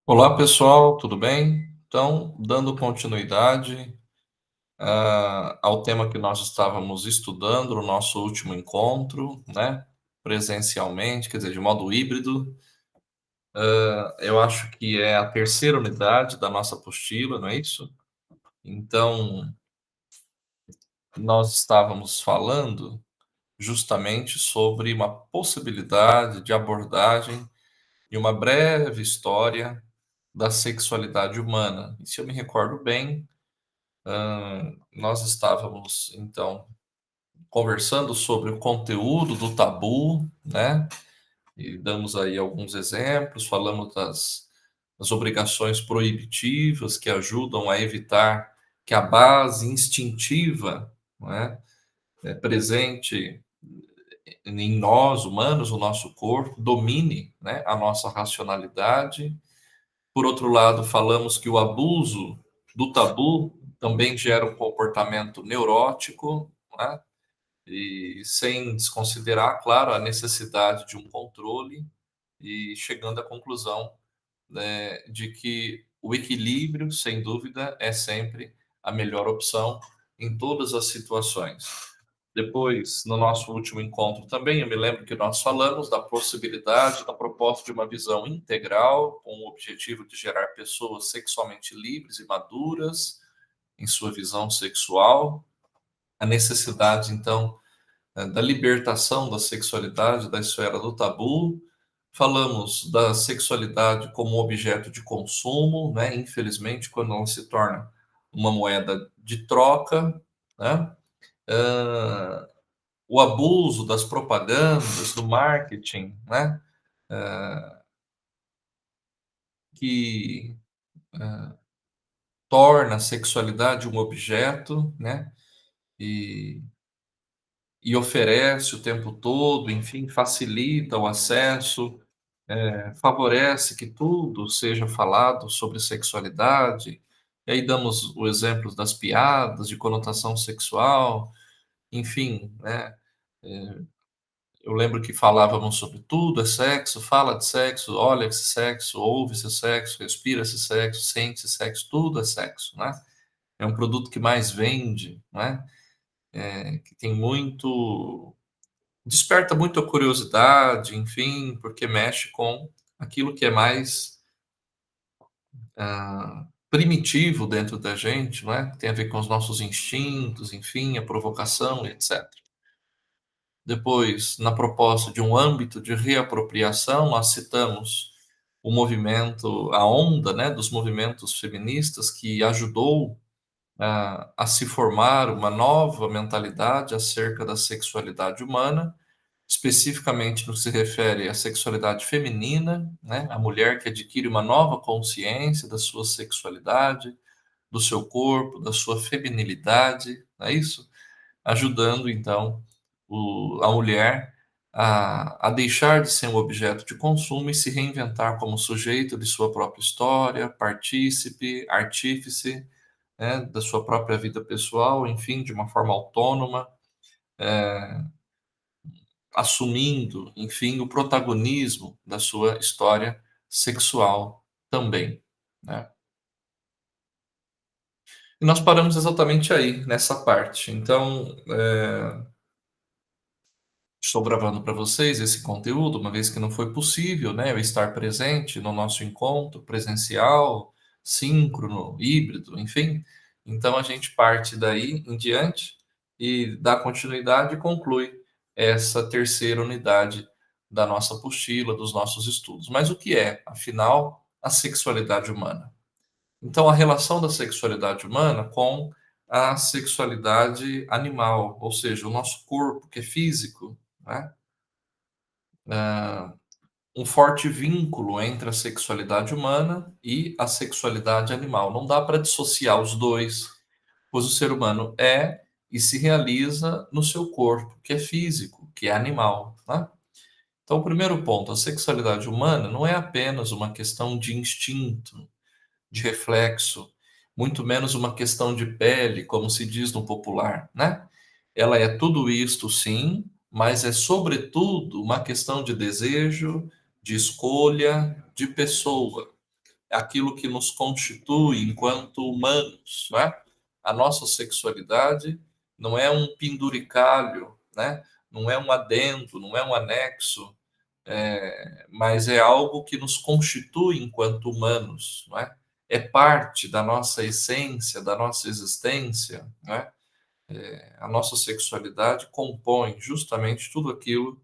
Olá pessoal, tudo bem? Então, dando continuidade, ao tema que nós estávamos estudando no nosso último encontro, né, presencialmente, quer dizer, de modo híbrido, eu acho que é a terceira unidade da nossa apostila, não é isso? Então, nós estávamos falando justamente sobre uma possibilidade de abordagem de uma breve história da sexualidade humana. E se eu me recordo bem, nós estávamos, então, conversando sobre o conteúdo do tabu, né? E damos aí alguns exemplos, falamos das obrigações proibitivas que ajudam a evitar que a base instintiva, não presente em nós, humanos, o nosso corpo, domine, né, a nossa racionalidade. Por outro lado, falamos que o abuso do tabu também gera um comportamento neurótico, né? E sem desconsiderar, claro, a necessidade de um controle e chegando à conclusão, né, de que o equilíbrio, sem dúvida, é sempre a melhor opção em todas as situações. Depois, no nosso último encontro também, eu me lembro que nós falamos da possibilidade, da proposta de uma visão integral, com o objetivo de gerar pessoas sexualmente livres e maduras em sua visão sexual, a necessidade, então, da libertação da sexualidade da esfera do tabu. Falamos da sexualidade como objeto de consumo, né? Infelizmente, quando ela se torna uma moeda de troca, né? Ah, o abuso das propagandas, do marketing, né? Que torna a sexualidade um objeto, né? E, e oferece o tempo todo, enfim, facilita o acesso, favorece que tudo seja falado sobre sexualidade. E aí damos o exemplo das piadas de conotação sexual, enfim, né? Eu lembro que falávamos sobre tudo é sexo, fala de sexo, olha esse sexo, ouve esse sexo, respira esse sexo, sente esse sexo, tudo é sexo, né? É um produto que mais vende, né? Que tem muito, desperta muita curiosidade, enfim, porque mexe com aquilo que é mais primitivo dentro da gente, não é? Tem a ver com os nossos instintos, enfim, a provocação, etc. Depois, na proposta de um âmbito de reapropriação, nós citamos o movimento, a onda, né, dos movimentos feministas que ajudou a se formar uma nova mentalidade acerca da sexualidade humana, especificamente no que se refere à sexualidade feminina, né, a mulher que adquire uma nova consciência da sua sexualidade, do seu corpo, da sua feminilidade, não é isso? Ajudando então a mulher a deixar de ser um objeto de consumo e se reinventar como sujeito de sua própria história, partícipe, artífice, né, da sua própria vida pessoal, enfim, de uma forma autônoma, assumindo, enfim, o protagonismo da sua história sexual também, né? E nós paramos exatamente aí, nessa parte. Então, estou gravando para vocês esse conteúdo, uma vez que não foi possível, né, eu estar presente no nosso encontro presencial, síncrono, híbrido, enfim. Então a gente parte daí em diante e dá continuidade e conclui essa terceira unidade da nossa apostila, dos nossos estudos. Mas o que é, afinal, a sexualidade humana? Então, a relação da sexualidade humana com a sexualidade animal, ou seja, o nosso corpo, que é físico, né? Um forte vínculo entre a sexualidade humana e a sexualidade animal. Não dá para dissociar os dois, pois o ser humano é e se realiza no seu corpo, que é físico, que é animal, né? Então, o primeiro ponto, a sexualidade humana não é apenas uma questão de instinto, de reflexo, muito menos uma questão de pele, como se diz no popular, né? Ela é tudo isto, sim, mas é sobretudo uma questão de desejo, de escolha, de pessoa. aquilo que nos constitui enquanto humanos, não é? A nossa sexualidade não é um penduricalho, né? Não é um adendo, não é um anexo, mas é algo que nos constitui enquanto humanos, não é? É parte da nossa essência, da nossa existência, não é? A nossa sexualidade compõe justamente tudo aquilo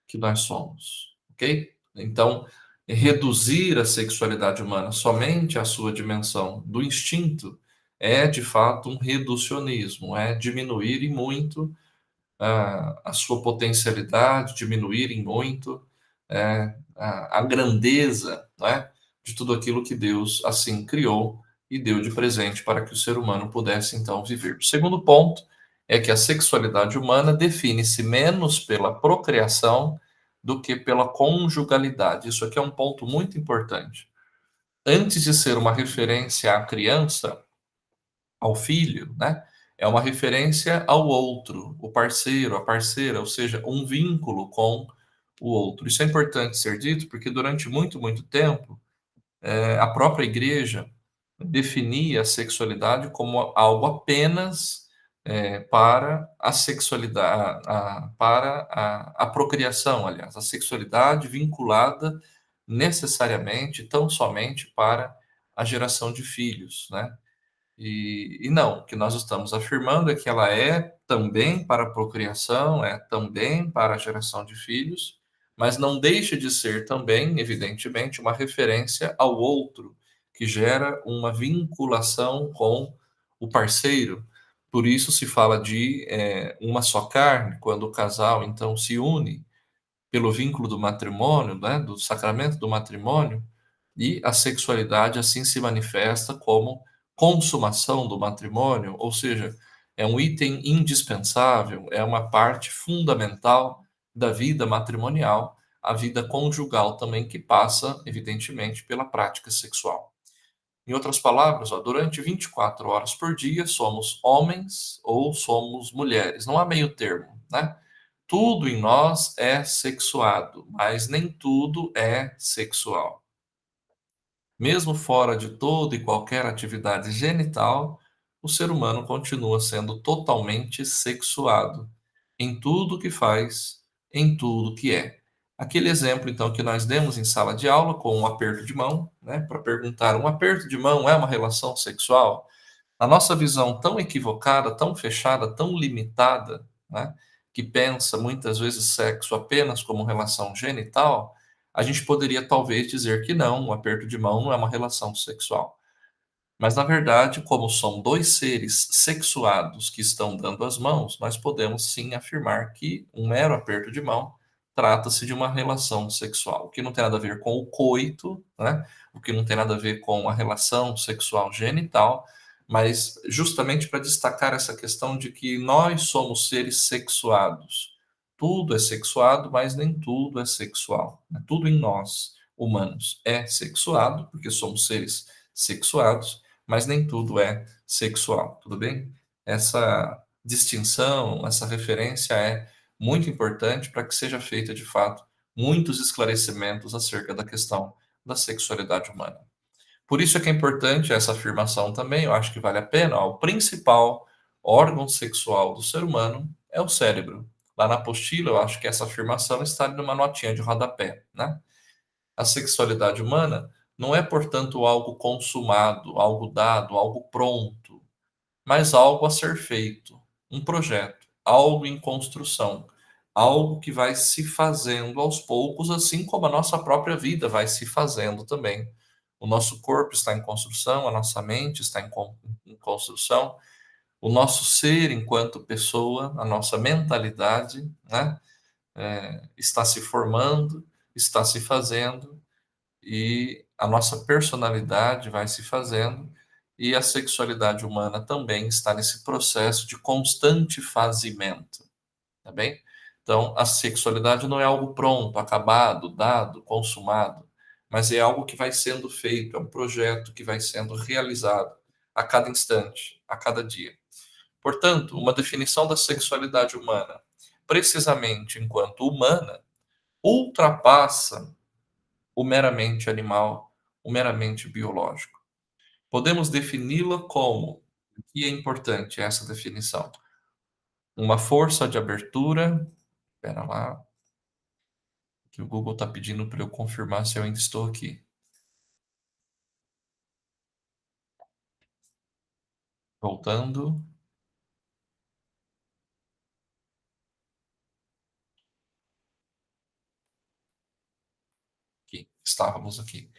que nós somos, ok? Então, reduzir a sexualidade humana somente à sua dimensão do instinto é, de fato, um reducionismo, é diminuir em muito a sua potencialidade, diminuir em muito a grandeza, né, de tudo aquilo que Deus assim criou e deu de presente para que o ser humano pudesse então viver. O segundo ponto é que a sexualidade humana define-se menos pela procriação do que pela conjugalidade. Isso aqui é um ponto muito importante. Antes de ser uma referência à criança, ao filho, né? É uma referência ao outro, o parceiro, a parceira, ou seja, um vínculo com o outro. Isso é importante ser dito porque durante muito, muito tempo, a própria igreja definia a sexualidade como algo apenas para a sexualidade, para a procriação, aliás, a sexualidade vinculada necessariamente, tão somente para a geração de filhos, né? E não, o que nós estamos afirmando é que ela é também para a procriação, é também para a geração de filhos, mas não deixa de ser também, evidentemente, uma referência ao outro, que gera uma vinculação com o parceiro. Por isso se fala de uma só carne, quando o casal então se une pelo vínculo do matrimônio, né, do sacramento do matrimônio, e a sexualidade assim se manifesta como consumação do matrimônio, ou seja, é um item indispensável, é uma parte fundamental da vida matrimonial, a vida conjugal também, que passa, evidentemente, pela prática sexual. Em outras palavras, ó, durante 24 horas por dia somos homens ou somos mulheres, não há meio termo, né? Tudo em nós é sexuado, mas nem tudo é sexual. Mesmo fora de toda e qualquer atividade genital, o ser humano continua sendo totalmente sexuado em tudo que faz, em tudo que é. Aquele exemplo, então, que nós demos em sala de aula com um aperto de mão, né, para perguntar: um aperto de mão é uma relação sexual? A nossa visão tão equivocada, tão fechada, tão limitada, né, que pensa muitas vezes sexo apenas como relação genital, a gente poderia talvez dizer que não, um aperto de mão não é uma relação sexual. Mas, na verdade, como são dois seres sexuados que estão dando as mãos, nós podemos sim afirmar que um mero aperto de mão trata-se de uma relação sexual, o que não tem nada a ver com o coito, né? O que não tem nada a ver com a relação sexual genital, mas justamente para destacar essa questão de que nós somos seres sexuados. Tudo é sexuado, mas nem tudo é sexual, né? Tudo em nós, humanos, é sexuado, porque somos seres sexuados, mas nem tudo é sexual, tudo bem? Essa distinção, essa referência é muito importante para que seja feita, de fato, muitos esclarecimentos acerca da questão da sexualidade humana. Por isso é que é importante essa afirmação também, eu acho que vale a pena. Ó, o principal órgão sexual do ser humano é o cérebro. Lá na apostila, eu acho que essa afirmação está ali numa notinha de rodapé, né? A sexualidade humana não é, portanto, algo consumado, algo dado, algo pronto, mas algo a ser feito, um projeto, algo em construção, algo que vai se fazendo aos poucos, assim como a nossa própria vida vai se fazendo também. O nosso corpo está em construção, a nossa mente está em construção, o nosso ser enquanto pessoa, a nossa mentalidade, né, está se formando, está se fazendo, e a nossa personalidade vai se fazendo, e a sexualidade humana também está nesse processo de constante fazimento, tá bem? Então, a sexualidade não é algo pronto, acabado, dado, consumado, mas é algo que vai sendo feito, é um projeto que vai sendo realizado a cada instante, a cada dia. Portanto, uma definição da sexualidade humana, precisamente enquanto humana, ultrapassa o meramente animal, o meramente biológico. Podemos defini-la como, o que é importante essa definição? Uma força de abertura, espera lá, que o Google está pedindo para eu confirmar se eu ainda estou aqui. Voltando, aqui, estávamos aqui.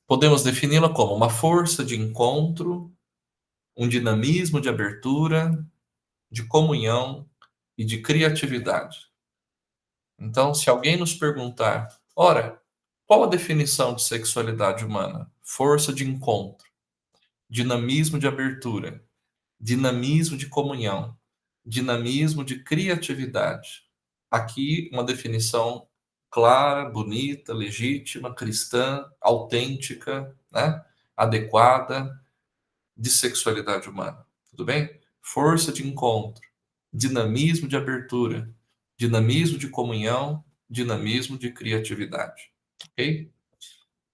Podemos defini-la como uma força de encontro, um dinamismo de abertura, de comunhão e de criatividade. Então, se alguém nos perguntar, ora, qual a definição de sexualidade humana? Força de encontro, dinamismo de abertura, dinamismo de comunhão, dinamismo de criatividade. Aqui, uma definição clara, bonita, legítima, cristã, autêntica, né? Adequada de sexualidade humana. Tudo bem? Força de encontro, dinamismo de abertura, dinamismo de comunhão, dinamismo de criatividade. Ok?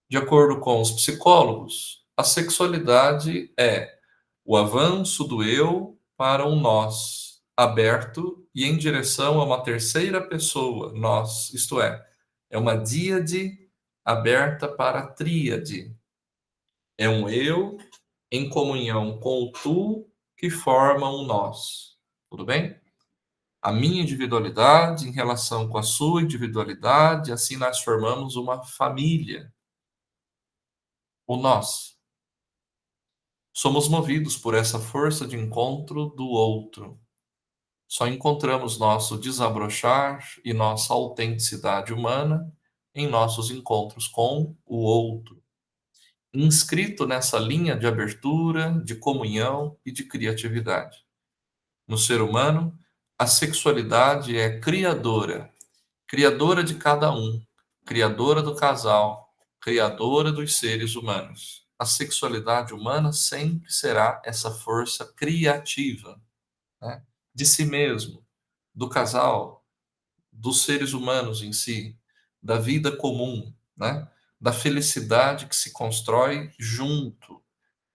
De acordo com os psicólogos, a sexualidade é o avanço do eu para um nós, aberto e em direção a uma terceira pessoa, nós, isto é uma díade aberta para a tríade. É um eu em comunhão com o tu que forma um nós. Tudo bem? A minha individualidade em relação com a sua individualidade, assim nós formamos uma família, o nós. Somos movidos por essa força de encontro do outro. Só encontramos nosso desabrochar e nossa autenticidade humana em nossos encontros com o outro, inscrito nessa linha de abertura, de comunhão e de criatividade. No ser humano, a sexualidade é criadora, criadora de cada um, criadora do casal, criadora dos seres humanos. A sexualidade humana sempre será essa força criativa, né? De si mesmo, do casal, dos seres humanos em si, da vida comum, né? Da felicidade que se constrói junto,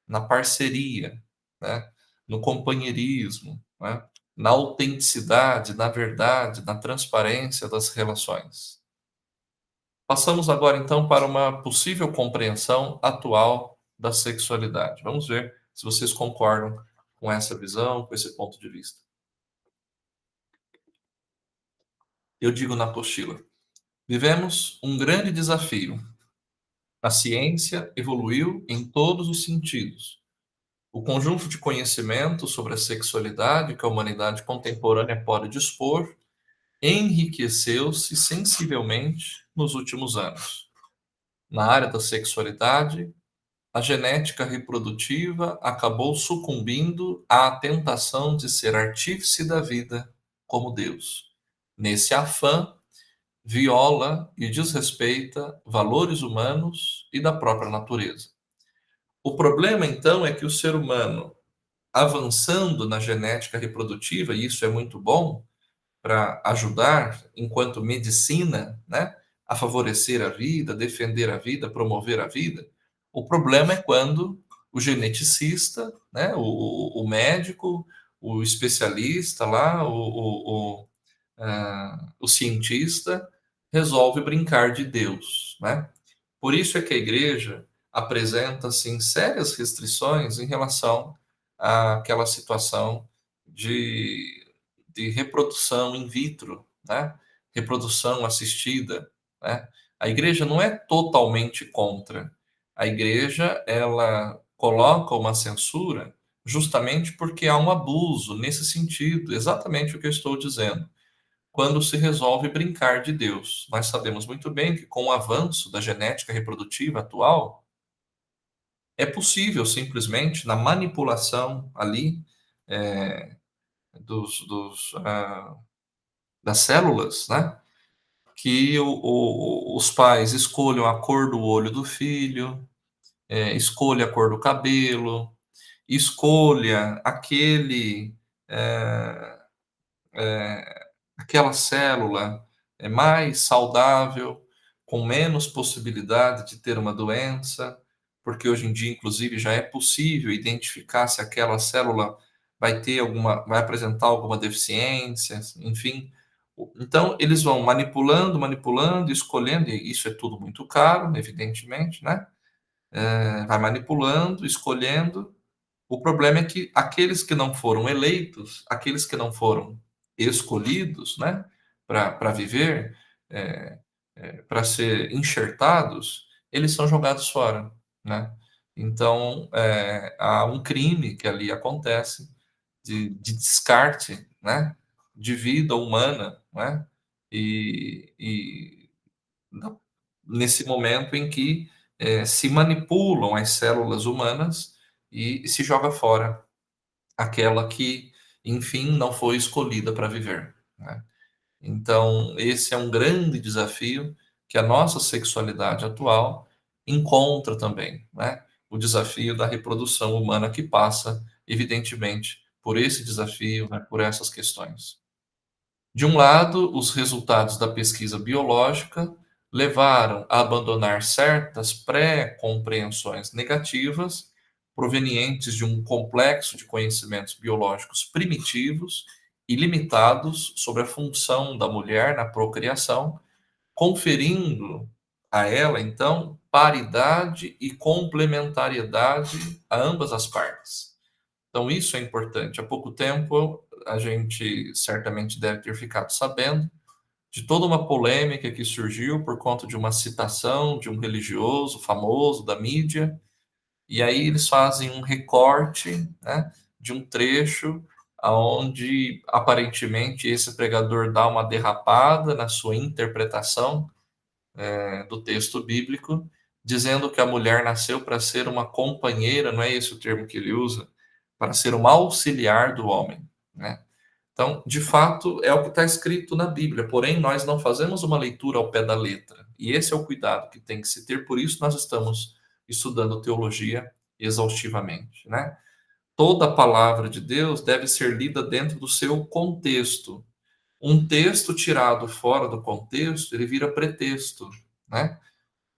na parceria, né? No companheirismo, né? Na autenticidade, na verdade, na transparência das relações. Passamos agora então para uma possível compreensão atual da sexualidade. Vamos ver se vocês concordam com essa visão, com esse ponto de vista. Eu digo na apostila: vivemos um grande desafio. A ciência evoluiu em todos os sentidos. O conjunto de conhecimento sobre a sexualidade que a humanidade contemporânea pode dispor enriqueceu-se sensivelmente nos últimos anos. Na área da sexualidade, a genética reprodutiva acabou sucumbindo à tentação de ser artífice da vida como Deus. Nesse afã, viola e desrespeita valores humanos e da própria natureza. O problema, então, é que o ser humano, avançando na genética reprodutiva, e isso é muito bom para ajudar, enquanto medicina, né, a favorecer a vida, defender a vida, promover a vida. O problema é quando o geneticista, né, o médico, o especialista lá, o cientista, resolve brincar de Deus, né? Por isso é que a igreja apresenta assim, sérias restrições em relação àquela situação de, de reprodução in vitro, né? Reprodução assistida. Né? A igreja não é totalmente contra. A igreja ela coloca uma censura justamente porque há um abuso nesse sentido, exatamente o que eu estou dizendo quando se resolve brincar de Deus. Nós sabemos muito bem que, com o avanço da genética reprodutiva atual, é possível simplesmente, na manipulação ali é, das células, né, que os pais escolham a cor do olho do filho, escolha a cor do cabelo, escolha é, aquela célula é mais saudável, com menos possibilidade de ter uma doença, porque hoje em dia, inclusive, já é possível identificar se aquela célula vai apresentar alguma deficiência, enfim. Então, eles vão manipulando, manipulando, escolhendo, e isso é tudo muito caro, evidentemente, né? Vai manipulando, escolhendo. O problema é que aqueles que não foram eleitos, aqueles que não foram escolhidos, né, para viver, é, para ser enxertados, eles são jogados fora, né? Então, há um crime que ali acontece de descarte, né, de vida humana, né? E nesse momento em que se manipulam as células humanas e se joga fora aquela que, enfim, não foi escolhida para viver, né? Então, esse é um grande desafio que a nossa sexualidade atual encontra também, né? O desafio da reprodução humana que passa, evidentemente, por esse desafio, né? Por essas questões. De um lado, os resultados da pesquisa biológica levaram a abandonar certas pré-compreensões negativas provenientes de um complexo de conhecimentos biológicos primitivos e limitados sobre a função da mulher na procriação, conferindo a ela, então, paridade e complementariedade a ambas as partes. Então, isso é importante. Há pouco tempo, a gente certamente deve ter ficado sabendo de toda uma polêmica que surgiu por conta de uma citação de um religioso famoso da mídia, e aí eles fazem um recorte, né, de um trecho onde aparentemente esse pregador dá uma derrapada na sua interpretação do texto bíblico, dizendo que a mulher nasceu para ser uma companheira, não é esse o termo que ele usa, para ser uma auxiliar do homem, né? Então, de fato, é o que está escrito na Bíblia, porém, nós não fazemos uma leitura ao pé da letra. E esse é o cuidado que tem que se ter, por isso nós estamos estudando teologia exaustivamente, né? Toda a palavra de Deus deve ser lida dentro do seu contexto. Um texto tirado fora do contexto, ele vira pretexto, né?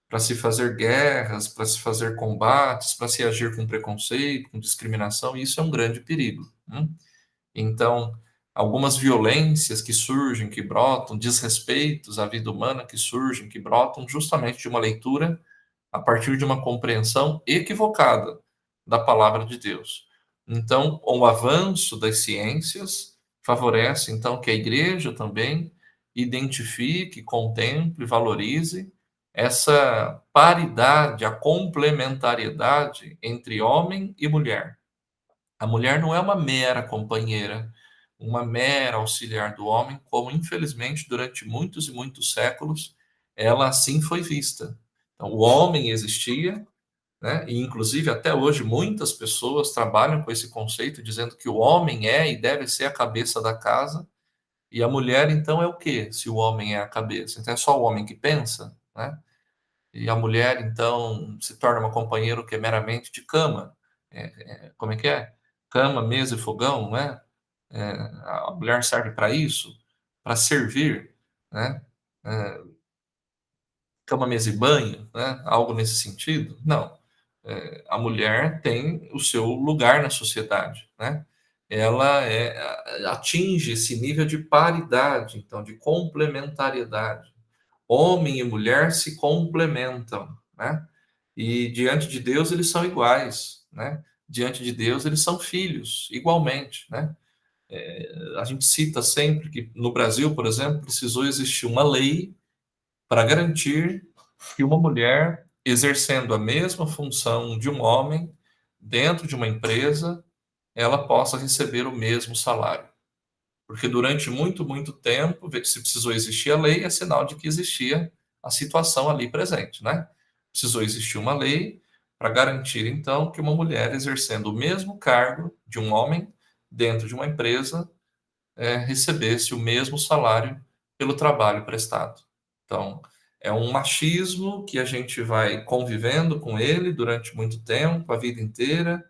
Para se fazer guerras, para se fazer combates, para se agir com preconceito, com discriminação, e isso é um grande perigo, né? Então, algumas violências que surgem, que brotam, desrespeitos à vida humana que surgem, que brotam justamente de uma leitura a partir de uma compreensão equivocada da palavra de Deus. Então, o avanço das ciências favorece, então, que a igreja também identifique, contemple, valorize essa paridade, a complementariedade entre homem e mulher. A mulher não é uma mera companheira, uma mera auxiliar do homem, como infelizmente durante muitos e muitos séculos ela assim foi vista. Então, o homem existia, né? E inclusive até hoje muitas pessoas trabalham com esse conceito, dizendo que o homem é e deve ser a cabeça da casa, e a mulher então é o quê? Se o homem é a cabeça, então é só o homem que pensa, né? E a mulher, então, se torna uma companheira que é meramente de cama. Como é que é? Cama, mesa e fogão, né? É, a mulher serve para isso, para servir, né? É, cama, mesa e banho, né? Algo nesse sentido? Não. A mulher tem o seu lugar na sociedade, né? Atinge esse nível de paridade, então, de complementariedade. Homem e mulher se complementam, né? E diante de Deus eles são iguais, né? Diante de Deus eles são filhos, igualmente, né? A gente cita sempre que no Brasil, por exemplo, precisou existir uma lei para garantir que uma mulher exercendo a mesma função de um homem dentro de uma empresa, ela possa receber o mesmo salário. Porque durante muito, muito tempo, se precisou existir a lei, é sinal de que existia a situação ali presente, né? Precisou existir uma lei para garantir, então, que uma mulher exercendo o mesmo cargo de um homem dentro de uma empresa recebesse o mesmo salário pelo trabalho prestado. Então, é um machismo que a gente vai convivendo com ele durante muito tempo, a vida inteira,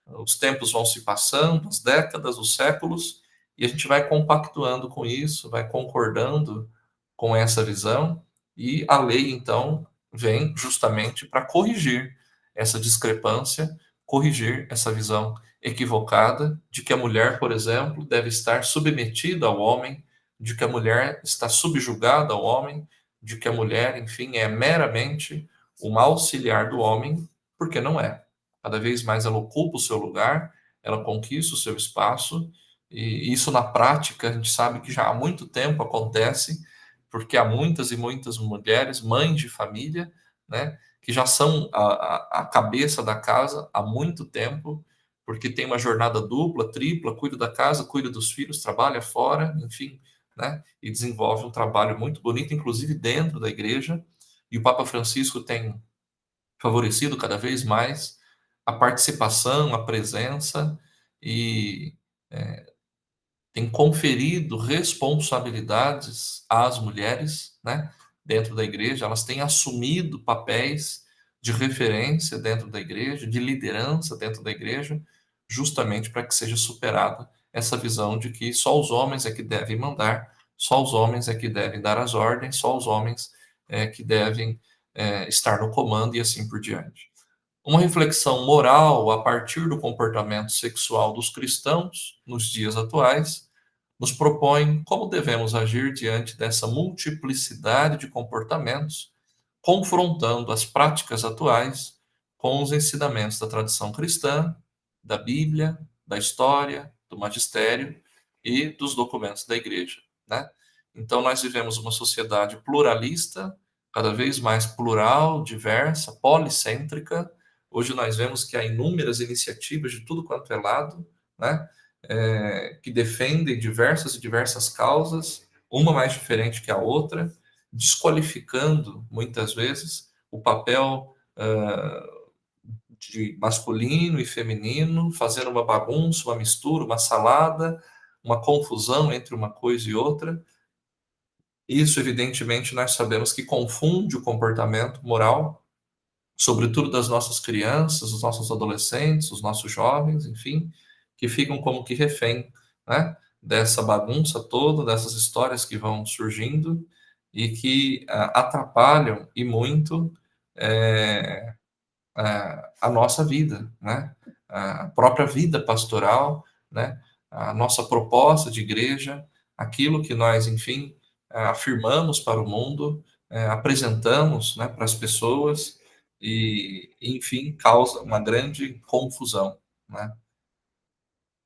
os tempos vão se passando, as décadas, os séculos, e a gente vai compactuando com isso, vai concordando com essa visão, e a lei, então, vem justamente para corrigir essa discrepância, corrigir essa visão equivocada de que a mulher, por exemplo, deve estar submetida ao homem, de que a mulher está subjugada ao homem, de que a mulher, enfim, é meramente uma auxiliar do homem, porque não é. Cada vez mais ela ocupa o seu lugar, ela conquista o seu espaço, e isso na prática a gente sabe que já há muito tempo acontece, porque há muitas e muitas mulheres, mães de família, né, que já são a cabeça da casa há muito tempo, porque tem uma jornada dupla, tripla, cuida da casa, cuida dos filhos, trabalha fora, enfim, né, e desenvolve um trabalho muito bonito, inclusive dentro da igreja. E o Papa Francisco tem favorecido cada vez mais a participação, a presença e tem conferido responsabilidades às mulheres, né, dentro da igreja, elas têm assumido papéis de referência dentro da igreja, de liderança dentro da igreja, justamente para que seja superada essa visão de que só os homens é que devem mandar, só os homens é que devem dar as ordens, só os homens é que devem estar no comando e assim por diante. Uma reflexão moral a partir do comportamento sexual dos cristãos nos dias atuais nos propõe como devemos agir diante dessa multiplicidade de comportamentos, confrontando as práticas atuais com os ensinamentos da tradição cristã, da Bíblia, da história, do magistério e dos documentos da igreja, né? Então nós vivemos uma sociedade pluralista, cada vez mais plural, diversa, policêntrica. Hoje nós vemos que há inúmeras iniciativas de tudo quanto é lado, né? Que defendem diversas e diversas causas, uma mais diferente que a outra, desqualificando muitas vezes o papel de masculino e feminino, fazendo uma bagunça, uma mistura, uma salada, uma confusão entre uma coisa e outra. Isso, evidentemente, nós sabemos que confunde o comportamento moral, sobretudo das nossas crianças, dos nossos adolescentes, os nossos jovens, enfim, que ficam como que refém, né, dessa bagunça toda, dessas histórias que vão surgindo e que atrapalham e muito é, a nossa vida, né, a própria vida pastoral, né, a nossa proposta de igreja, aquilo que nós, enfim, afirmamos para o mundo, apresentamos, né, para as pessoas e, enfim, causa uma grande confusão, né?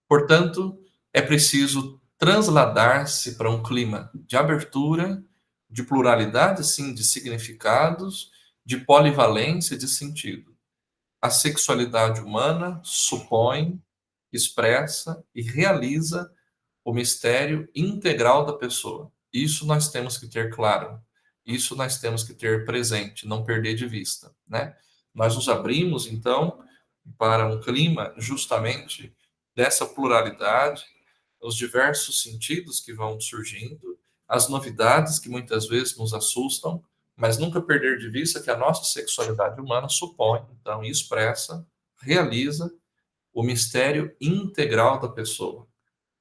Portanto, é preciso transladar-se para um clima de abertura, de pluralidade, sim, de significados, de polivalência de sentido. A sexualidade humana supõe, expressa e realiza o mistério integral da pessoa. Isso nós temos que ter claro. Isso nós temos que ter presente, não perder de vista, né? Nós nos abrimos então para um clima justamente dessa pluralidade, os diversos sentidos que vão surgindo, as novidades que muitas vezes nos assustam, mas nunca perder de vista que a nossa sexualidade humana supõe, então, e expressa, realiza o mistério integral da pessoa.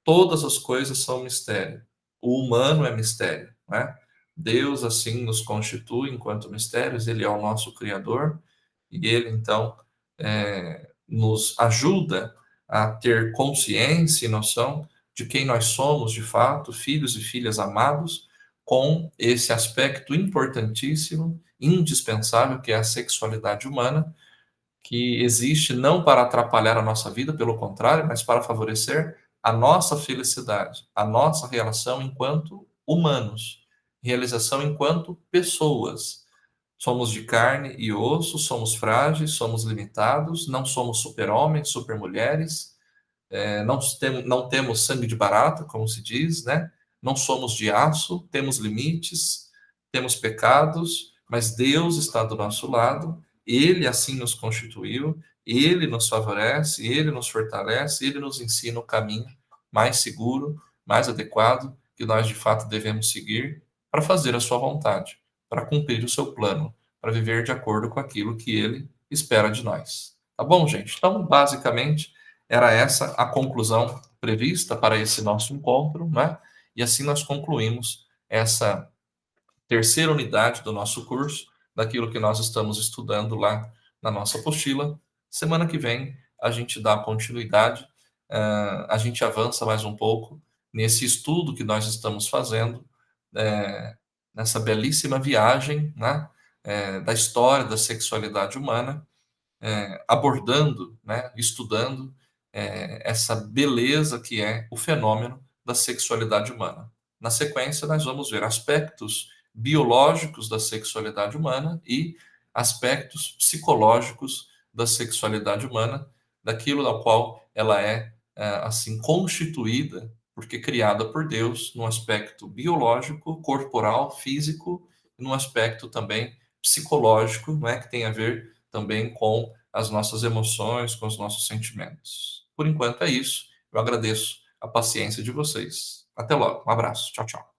Todas as coisas são mistério. O humano é mistério, né? Deus assim nos constitui enquanto mistérios, ele é o nosso criador e ele então nos ajuda a ter consciência e noção de quem nós somos de fato, filhos e filhas amados, com esse aspecto importantíssimo, indispensável, que é a sexualidade humana, que existe não para atrapalhar a nossa vida, pelo contrário, mas para favorecer a nossa felicidade, a nossa relação enquanto humanos, realização enquanto pessoas. Somos de carne e osso, somos frágeis, somos limitados, não somos super-homens, super-mulheres, não temos sangue de barata, como se diz, né? Não somos de aço, temos limites, temos pecados, mas Deus está do nosso lado, Ele assim nos constituiu, Ele nos favorece, Ele nos fortalece, Ele nos ensina o caminho mais seguro, mais adequado, que nós de fato devemos seguir para fazer a Sua vontade, para cumprir o seu plano, para viver de acordo com aquilo que Ele espera de nós. Tá bom, gente? Então, basicamente, era essa a conclusão prevista para esse nosso encontro, né? E assim nós concluímos essa terceira unidade do nosso curso, daquilo que nós estamos estudando lá na nossa apostila. Semana que vem a gente dá continuidade, a gente avança mais um pouco nesse estudo que nós estamos fazendo, eh, nessa belíssima viagem, né, da história da sexualidade humana, abordando, né, estudando essa beleza que é o fenômeno da sexualidade humana. Na sequência, nós vamos ver aspectos biológicos da sexualidade humana e aspectos psicológicos da sexualidade humana, daquilo da qual ela é assim constituída, porque criada por Deus, num aspecto biológico, corporal, físico, e num aspecto também psicológico, né, que tem a ver também com as nossas emoções, com os nossos sentimentos. Por enquanto é isso. Eu agradeço a paciência de vocês. Até logo. Um abraço. Tchau, tchau.